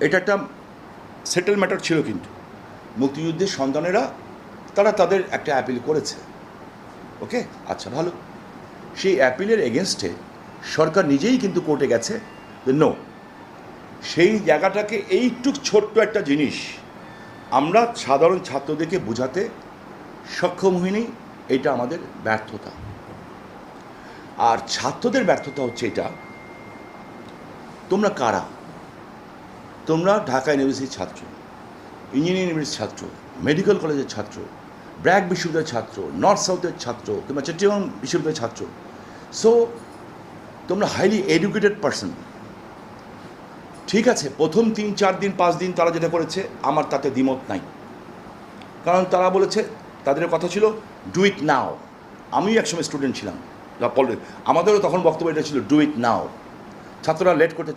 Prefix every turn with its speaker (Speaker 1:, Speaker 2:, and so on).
Speaker 1: এটা একটা settle matter ছিল, কিন্তু মুক্তিযুদ্ধের সন্তানেরা তারা তাদের একটা অ্যাপিল করেছে। ওকে, আচ্ছা ভালো। সেই অ্যাপিলের এগেনস্টে সরকার নিজেই কিন্তু কোর্টে গেছে যে নো, সেই জায়গাটাকে এইটুক ছোট্ট একটা জিনিস আমরা সাধারণ ছাত্রদেরকে বোঝাতে সক্ষম হইনি, এটা আমাদের ব্যর্থতা। আর ছাত্রদের ব্যর্থতা হচ্ছে এটা, তোমরা কারা? তোমরা ঢাকা ইউনিভার্সিটির ছাত্র, ইঞ্জিনিয়ারিং ইউনিভার্সিটির ছাত্র, মেডিকেল কলেজের ছাত্র, ব্র্যাক বিশ্ববিদ্যালয়ের ছাত্র, নর্থ সাউথের ছাত্র কিংবা চট্টগ্রাম বিশ্ববিদ্যালয়ের ছাত্র। সো তোমরা হাইলি এডুকেটেড পারসন। ঠিক আছে, প্রথম 3-4 দিন 5 দিন তারা যেটা করেছে আমার তাতে দ্বিমত নাই, কারণ তারা বলেছে, তাদের কথা ছিল ডু ইট নাও। আমিও একসময় স্টুডেন্ট ছিলাম, আমাদেরও তখন বক্তব্য এটা ছিল ডু ইট নাও। ছাত্ররা লেট করতে